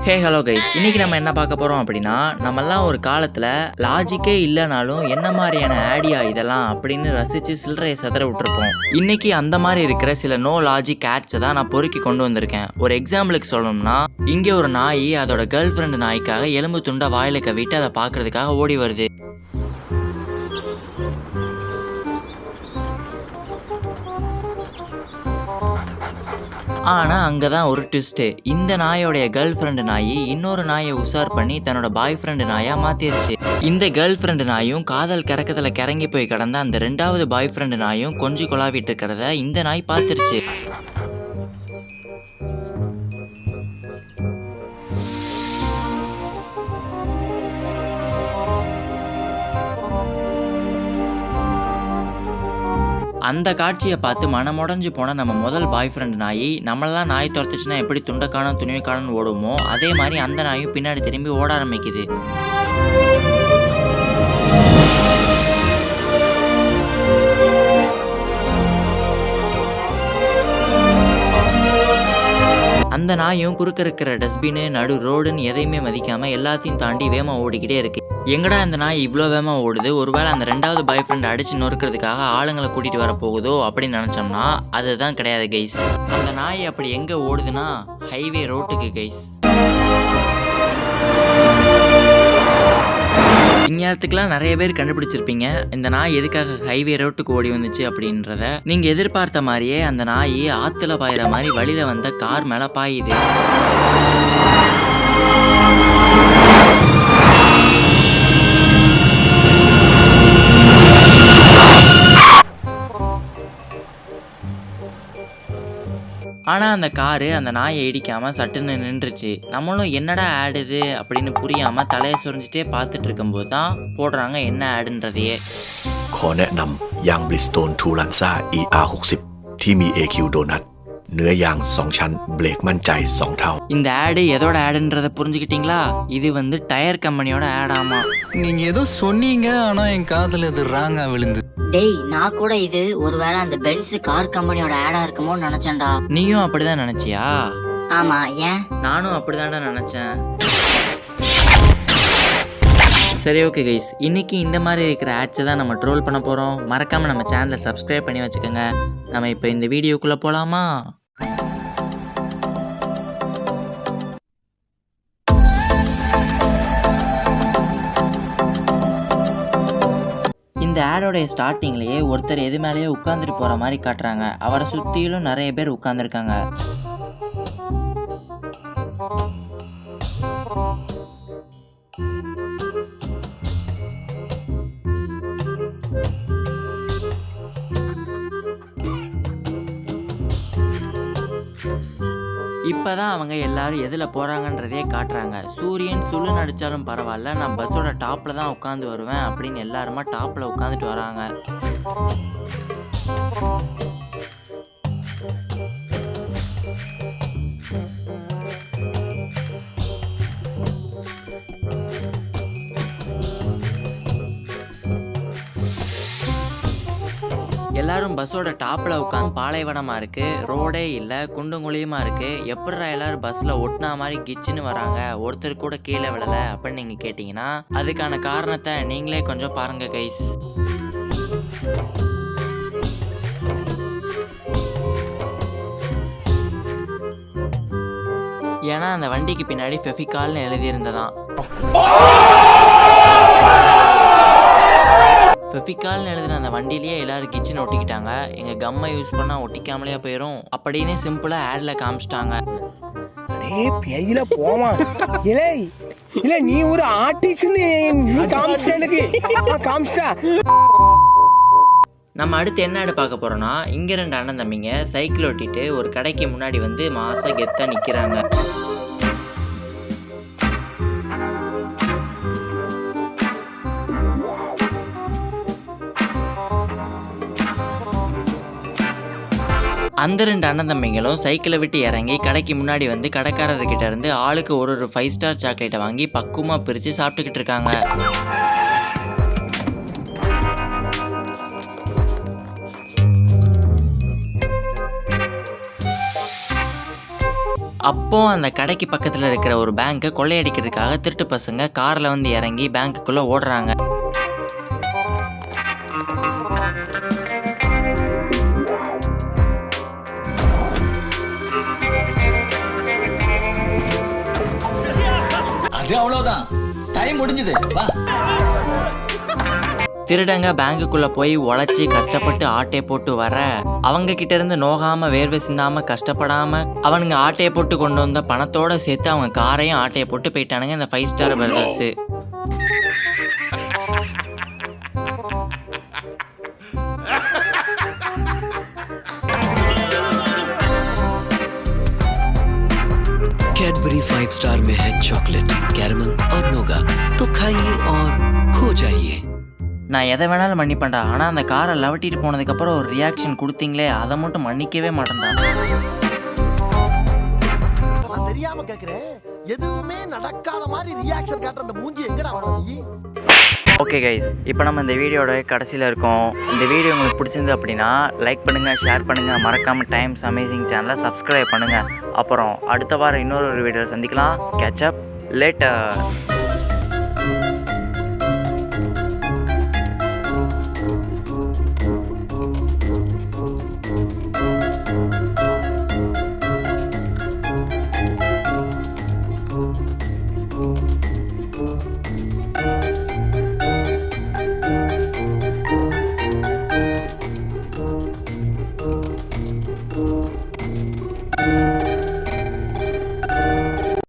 Hey hello guys, இன்னைக்கு நம்ம என்ன பார்க்க போறோம் அப்படின்னா, நம்மெல்லாம் ஒரு காலத்துல லாஜிக்கே இல்லைனாலும் என்ன மாதிரியான ஐடியா இதெல்லாம் அப்படின்னு ரசிச்சு சில்லறையை சதற விட்டுருப்போம். இன்னைக்கு அந்த மாதிரி இருக்கிற சில நோ லாஜிக் ஆட்ஸை தான் நான் பொறுக்கி கொண்டு வந்திருக்கேன். ஒரு எக்ஸாம்பிளுக்கு சொல்லணும்னா, இங்கே ஒரு நாய் அதோட கேர்ள் ஃப்ரெண்டு நாய்க்காக எலும்பு துண்டை வாயில கவிட்டு அதை பார்க்கறதுக்காக ஓடி வருது. ஆனால் அங்கே தான் ஒரு ட்விஸ்ட்டு. இந்த நாயோடைய கேர்ள் ஃப்ரெண்டு நாய் இன்னொரு நாயை உஷார் பண்ணி தன்னோட பாய் ஃப்ரெண்டு நாயாக மாற்றிருச்சு. இந்த கேர்ள் ஃப்ரெண்டு நாயும் காதல் கறக்கத்தில் கிறங்கி போய் கிடந்த அந்த ரெண்டாவது பாய் ஃப்ரெண்டு நாயும் கொஞ்சம் கொலாவிட்டு இருக்கிறத இந்த நாய் பார்த்துருச்சு. அந்த காட்சியை பார்த்து மனமுடைஞ்சு போன நம்ம முதல் பாய் ஃப்ரெண்டு நாய், நம்மளாம் நாய் துரத்துச்சுன்னா எப்படி துண்டக்கானம் துணிவைக்கானு ஓடுமோ அதே மாதிரி அந்த நாயும் பின்னாடி திரும்பி ஓட ஆரம்பிக்குது. அந்த நாயும் குறுக்க இருக்கிற டஸ்ட்பின்னு நடு ரோடுன்னு எதையுமே மதிக்காம எல்லாத்தையும் தாண்டி வேகமா ஓடிக்கிட்டே இருக்கு. எங்கடா இந்த நாய் இவ்வளோ வேகமா ஓடுது, ஒருவேளை அந்த ரெண்டாவது பாய் ஃப்ரெண்ட் அடிச்சு நொறுக்கிறதுக்காக ஆளுங்களை கூட்டிட்டு வர போகுதோ அப்படின்னு நினைச்சோம்னா அதுதான் கிடையாது கைஸ். அந்த நாய் அப்படி எங்க ஓடுதுன்னா ஹைவே ரோட்டுக்கு கைஸ். இந்நேரத்துக்குலாம் நிறைய பேர் கண்டுபிடிச்சிருப்பீங்க இந்த நாய் எதுக்காக ஹைவே ரோட்டுக்கு ஓடி வந்துச்சு அப்படின்றத. நீங்க எதிர்பார்த்த மாதிரியே அந்த நாய் ஆத்துல பாயிற மாதிரி வழியில வந்த கார் மேல பாயுது. ஆனால் அந்த காரு அந்த நாயை இடிக்காமல் சட்டுன்னு நின்றுச்சு. நம்மளும் என்னடா ஆடுது அப்படின்னு புரியாமல் தலையை சுரிஞ்சிட்டே பார்த்துட்டு இருக்கும்போது தான் போடுறாங்க என்ன ஆடுன்றதையே. ขอแนะนำยาง Bridgestone Turanza ER60 ที่มี AQ Donut เนื้อยาง2ชั้นเบรกมั่นใจ2เท่า. இந்த ஆடு எதோட ஆடுன்றதை புரிஞ்சுக்கிட்டீங்களா? இது வந்து டயர் கம்பெனியோட ஆடாமா. நீங்க ஏதோ சொன்னீங்க, ஆனா என் காதுல இது ராங்கா விழுந்து. டேய், நான் கூட இது ஒருவேளை அந்த பென்ஸ் கார் கம்பெனியோட ஆடா இருக்குமோ நினைச்சேன்டா. நீயும் அப்படிதான் நினைச்சியா? ஆமா, ஏன்? நானும் அப்படிதான்டா நினைச்சேன். சரி, ஓகே கைஸ், இன்னைக்கு இந்த மாதிரி இருக்கிற ஆட்ஸை தான் நம்ம ட்ரோல் பண்ண போகிறோம். மறக்காமல் நம்ம சேனலை சப்ஸ்கிரைப் பண்ணி வச்சுக்கோங்க. நம்ம இப்போ இந்த வீடியோக்குள்ளே போகலாமா? இந்த ஆடோடைய ஸ்டார்டிங்லேயே ஒருத்தர் எது மேலேயே உட்காந்துட்டு போகிற மாதிரி காட்டுறாங்க. அவரை சுற்றிலும் நிறைய பேர் உட்காந்துருக்காங்க. இப்போதான் அவங்க எல்லாரும் எதில் போகிறாங்கன்றதே காட்டுறாங்க. சூரியன் சுழு நடித்தாலும் பரவாயில்ல, நான் பஸ்ஸோட டாப்பில் தான் உட்காந்து வருவேன் அப்படின்னு எல்லாருமா டாப்பில் உட்காந்துட்டு வராங்க. எல்லாரும் பஸ்ஸோட டாப்பில் உட்காந்து பாலைவனமாக இருக்குது, ரோடே இல்லை, குண்டுங்குழியுமா இருக்குது. எப்படிரா எல்லாரும் பஸ்ஸில் ஒட்டினா மாதிரி கிச்சுன்னு வராங்க, ஒருத்தர் கூட கீழே விழலை அப்படின்னு நீங்கள் கேட்டிங்கன்னா அதுக்கான காரணத்தை நீங்களே கொஞ்சம் பாருங்கள் கைஸ். ஏன்னா அந்த வண்டிக்கு பின்னாடி ஃபெஃபிகால்னு எழுதியிருந்ததான். ஃபெஃபிகால்னு எழுதுன அந்த வண்டியிலேயே எல்லாரும் கிச்சன் ஒட்டிக்கிட்டாங்க. எங்கள் கம்மை யூஸ் பண்ணால் ஒட்டிக்காமலே போயிடும் அப்படின்னு சிம்பிளாக ஆடில் காமிச்சிட்டாங்க. நீ ஒரு ஆர்டிஸ்ட்னு காமிச்சிட்டா. நம்ம அடுத்து என்ன ஆடு பார்க்க போகிறோன்னா, இங்கே 2 அண்ணன் தம்பிங்க சைக்கிள் ஓட்டிட்டு ஒரு கடைக்கு முன்னாடி வந்து மாசா கெத்தாக நிற்கிறாங்க. அந்த 2 அண்ணன் தம்பிங்களும் சைக்கிளை விட்டு இறங்கி கடைக்கு முன்னாடி வந்து கடைக்காரர்கிட்ட இருந்து ஆளுக்கு ஒரு 5 ஸ்டார் சாக்லேட்டை வாங்கி பக்குவமாக பிரித்து சாப்பிட்டுக்கிட்டு இருக்காங்க. அப்போ அந்த கடைக்கு பக்கத்தில் இருக்கிற ஒரு பேங்கை கொள்ளையடிக்கிறதுக்காக திருட்டு பசங்க காரில் வந்து இறங்கி பேங்க்குள்ளே ஓடுறாங்க. அது அவ்வளவுதான், டைம் முடிஞ்சது, வா. திருடங்க பேங்குக்குள்ள போய் உழைச்சி கஷ்டப்பட்டு ஆட்டையை போட்டு வர அவங்க கிட்ட இருந்து நோகாம வேர்வை சிந்தாம கஷ்டப்படாம அவனுங்க ஆட்டையை போட்டு கொண்டு வந்த பணத்தோட சேர்த்து அவங்க காரையும் ஆட்டையை போட்டு போயிட்டானுங்க இந்த 5 ஸ்டார் பிரதர்ஸ். कैडबरी 5 स्टार में है चॉकलेट, कैरमल और नोगा, तो खाइए और खो जाइए. நான் எதை வேணாலும் மன்னிப்பேன்டா, ஆனால் அந்த காரை லவட்டிட்டு போனதுக்கப்புறம் ஒரு ரியாக்ஷன் கொடுத்தீங்களே அதை மட்டும் மன்னிக்கவே மாட்டேன்டா. நான் தெரியாம கேக்குறேன், எதுவுமே நடக்காத மாதிரி ரியாக்ஷன் காட்டுற அந்த மூஞ்சி எங்கடா வரது? ஓகே கைஸ், இப்போ நம்ம இந்த வீடியோட கடைசியில் இருக்கோம். இந்த வீடியோ உங்களுக்கு பிடிச்சிருந்து அப்படின்னா லைக் பண்ணுங்கள், ஷேர் பண்ணுங்கள், மறக்காமல் டைம்ஸ் அமேசிங் சேனலை சப்ஸ்கிரைப் பண்ணுங்கள். அப்புறம் அடுத்த வாரம் இன்னொரு வீடியோவில் சந்திக்கலாம். Catch up later.